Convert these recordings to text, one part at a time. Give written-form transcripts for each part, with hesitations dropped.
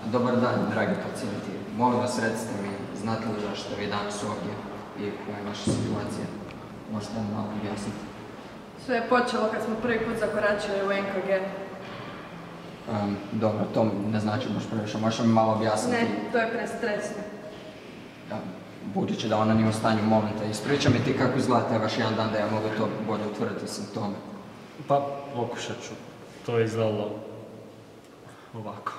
Dobar dan, dragi pacijenti. Molim vas, recite mi, znate li zašto vi danas ovdje i koja je vaša situacija? Možete vam malo objasniti? Sve je počelo kad smo prvi put zakoračili u NKG. Dobro, to ne znači baš previše. Možeš mi malo objasniti? Ne, to je prestresno. Budući da ona nije u stanju momenta, ispriča mi ti kako izgleda taj vaš jedan dan da ja mogu to bolje utvrditi simptome. Pa, pokušat ću. To je izgledalo ovako.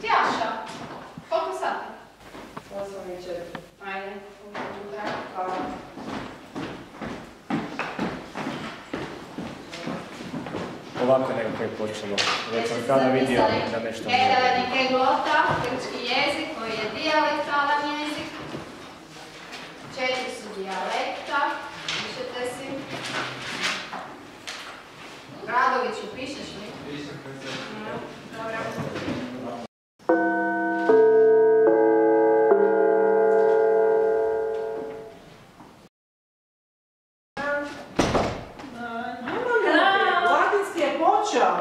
Tjaša, koliko sati? 8:04. Ajde, hvala. Ovako nekako je počelo. Već sam kada vidio da nešto nije. Helenik je glota, grčki jezik koji je dijalektalan jezik. 4 su dijalekta, pišete si. Radoviću, pišeš li? Pišem. Dobro.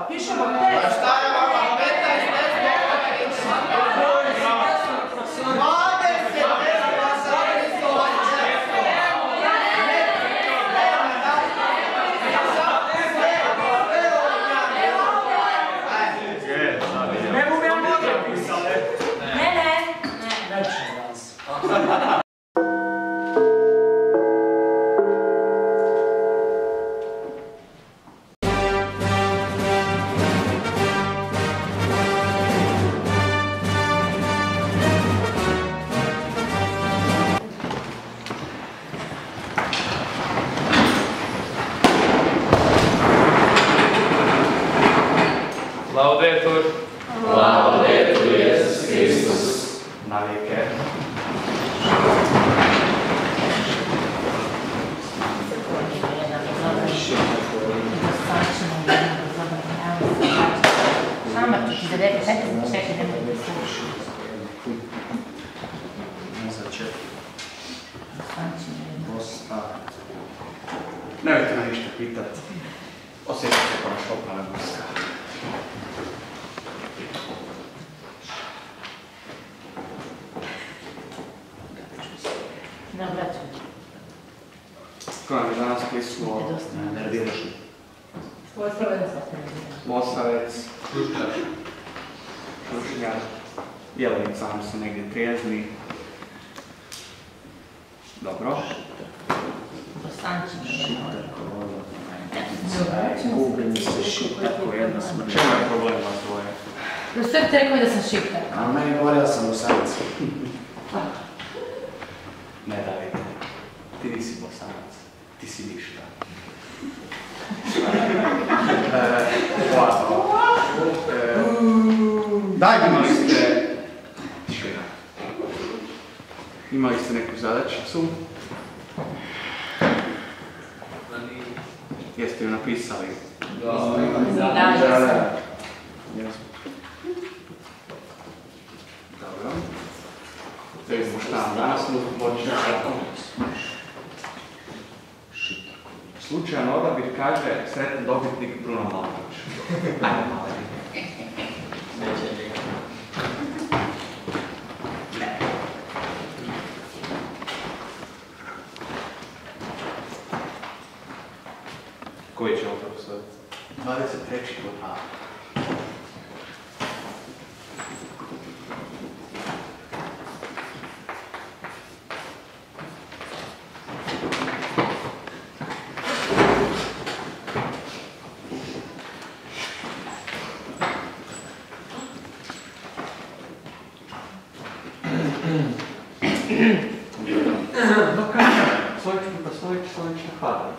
Pišemo test. Šta je vama 15 test Boković? 20 test Ne mogu ja možda pisali. Ne. Neće nas. Laudetur. Laudetur Jesus Christus. Na vijeke. Nemojte me ništa pitat. Osjećam se kao šopana guska. Ko nam je danas prisuo? Nervirašni. Losavec. Šušnjar. Jelenik sami su negdje trijezni. Dobro. Gubi mi se šiptar ko jedna smrća. Čemu je problema tvoje? Profesor ti rekao da sam šiptar. A meni govorio sam u Sanac. Ne, Davide. Ti nisi Bosanac. Ti si ništa. Ovako. Imali ste neku zadačicu? Jeste ju napisali? Da. Dobro. Da vidimo šta nam danas počne. Slučajan odabir kaže sretan dobitnik Bruno Malković. Ajde, mali. Neće nikad. Koji će ovo profesor? 23. kod A. Slično hvala.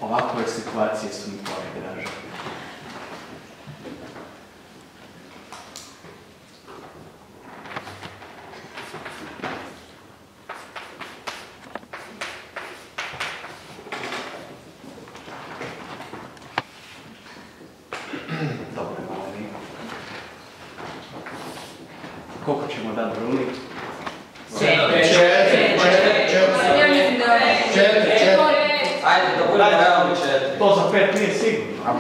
Ovakve situacije su mi draže. Koliko ćemo dati Bruni? Ajde, da budemo realni 4. To za 5 nije sigurno.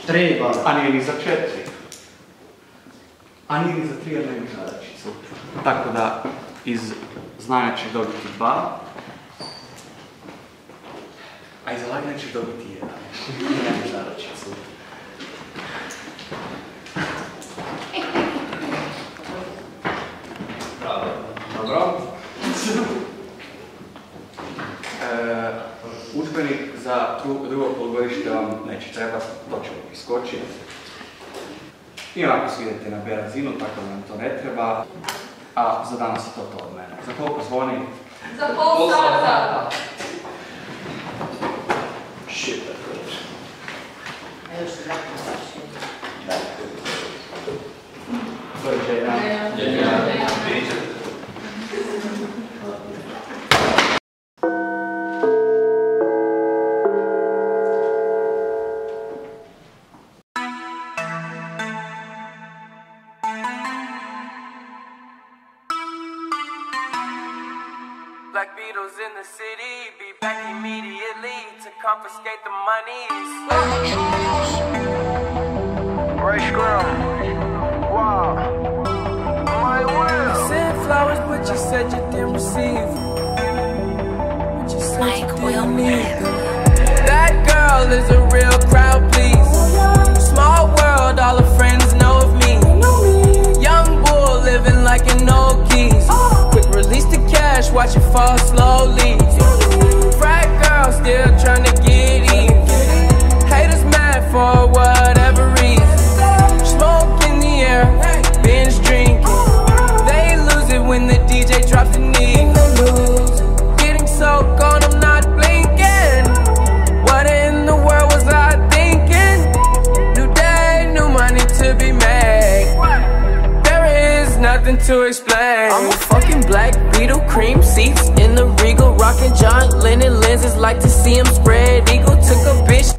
3 bar. A nije ni za 4. A nije ni za 3 jer nema zadačicu. Tako da iz znanja ćeš dobiti 2. A iz laganja ćeš dobiti 1. Nema zadačicu. Dobro. Udžbenik za drugo polugodište vam neće trebati, to ćemo iskočiti. I onako svi idete na B razinu, tako da nam to ne treba. A za danas je to od mene. Za koliko zvoni? Za pol sata. Shit, tako je. A još se zakon saši. Doviđenja. Black Beatles in the city, be back immediately to confiscate the monies. Ray Scrum, wow, my will. You sent flowers, but you said you didn't receive. But you said you didn't need them. That girl is a real crowd, please. Small world, all her friends know of me. Young bull living like an old geese. Quick release the cash, watch it fall slowly. Frat girl still trying to get in. Haters mad for whatever reason. Smoke in the air, binge drinking. They lose it when the DJ drops the knee. Getting so gone, I'm not blinking. What in the world was I thinking? New day, new money to be made. There is nothing to explain. I'm a fucking Black Beetle, cream seats in the Regal, rockin' John Lennon lenses, like to see him spread eagle. Took a bitch.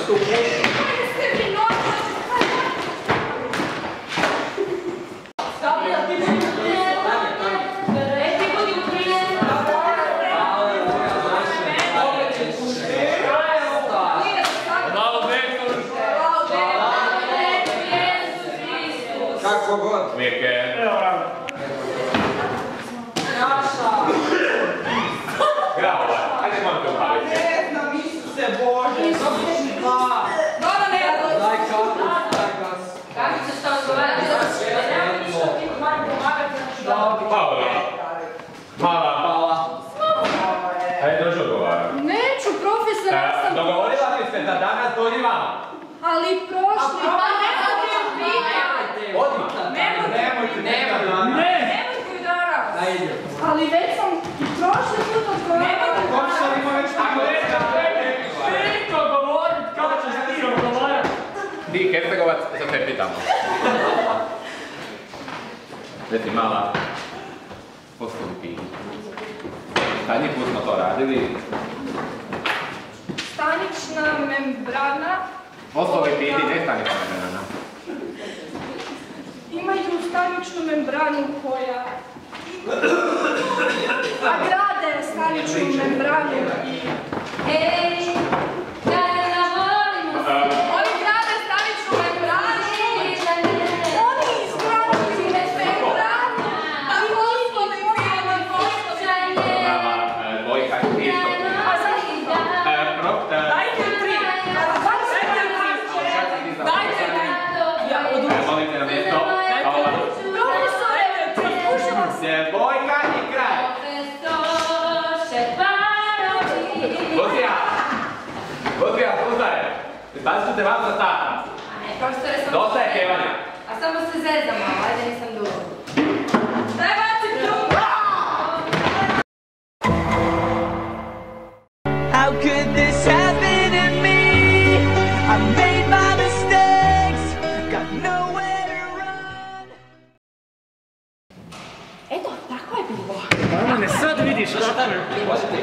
tu puši? Kako god. Mirke. Bravo, ajde molim te upaviti. Ne znam, Isuse Bože, Daj kapu, daj gas. Kako ćeš to odgovarati? Paula. Mala. Ajde, dođi odgovara. Neću, profesor, ja sam... Dogovorila ti se da danas dođi vama. Ali prošli... Odmah. Nemojte. Nemojte udara. Daj ide. Ali već sam i prošli put odgovarala. Profesor ima već Širko govorit, kada ćeš ti odgovarat? Ti, Hercegovac, sad te pitamo. Reci, mala, postavi pitanje. Zadnji put smo to radili. Stanična membrana. Postavi pitanje, ne stanična membrana. Imaju staničnu membranu koja... A grade staničnu membranu i... Ej, da volimo se. Oni grade staničnu membranu. Oni izgrađuju membranu. A poslovi Dvojka, isto. Dajte tri! Dajte tri! Ja odlučim. Molim te na mjesto. Paula. Profesore, poslušala sam. Dvojka i kraj. Lucija, slušaj. Danas ću te vam za sata. Profesore, sam... Dosta je pjevanja. A samo se zezam malo, ajde nisam dugo. Daj bacim drugu. How could this happen to me? I made my mistakes, got nowhere to run. Eto, tako je bilo. Ajme, sad vidiš kako je.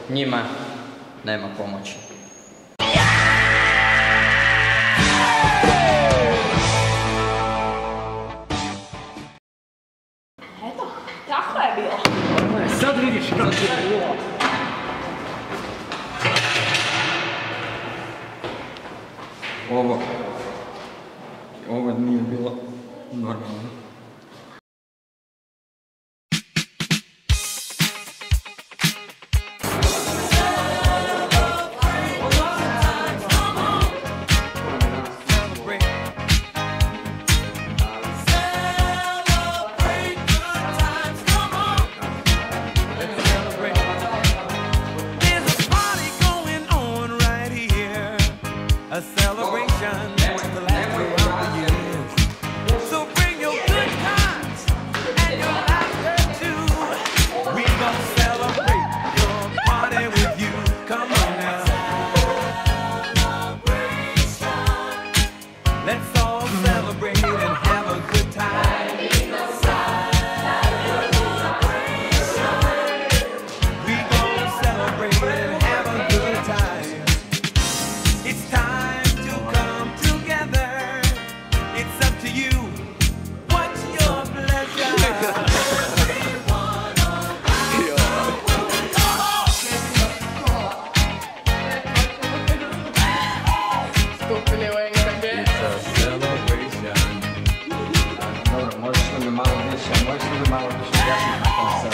Njima nema pomoći. Eto, tako je bilo. Ajme, sad vidiš kako je bilo. Ovo nije bilo normalno. A celebration that will last forever years. So bring your good times and your laughter too. We gon' celebrate your party with you. Come on now. Let's all celebrate and have a good time. We gon' celebrate and have a good time. It's time to come together. It's up to you. What's your pleasure? Stupili u NKG. Dobro, možeš li mi malo više objasniti kako se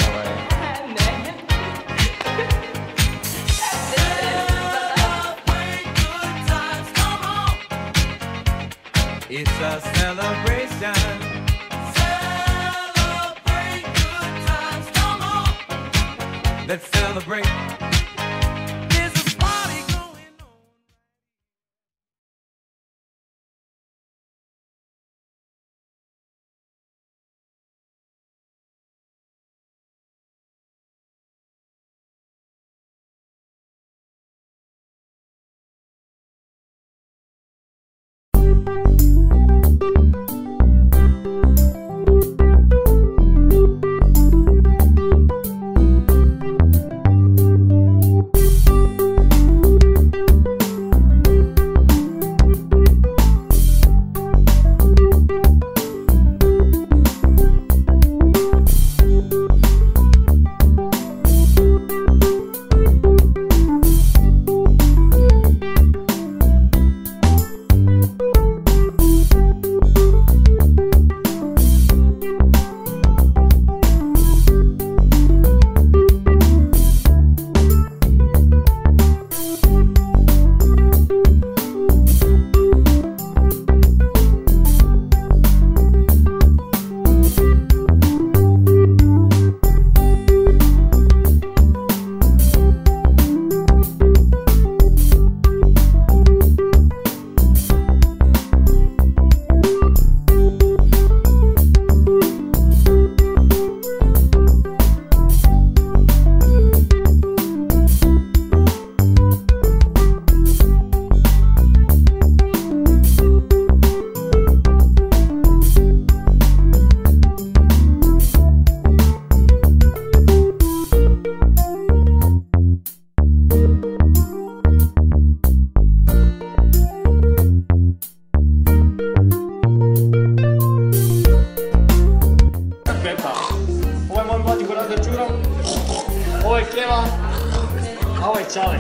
It's a celebration. Celebrate good times, come on. Let's celebrate. There's a party going on. čale.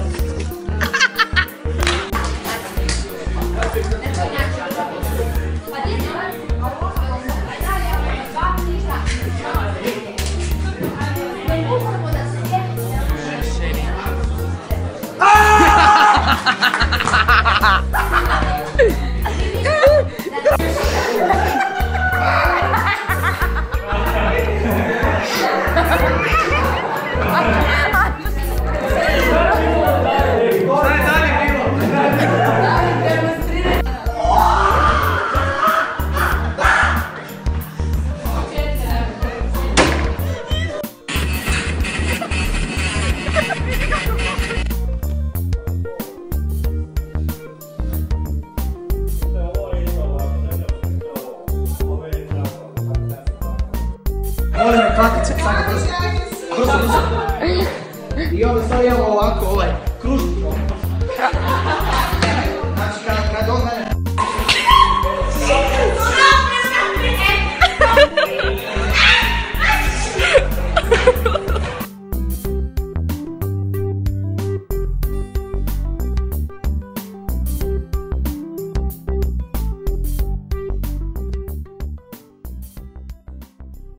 Molim me kakice, samo brzo. Brzo. I onda sad imamo ovako, kružni.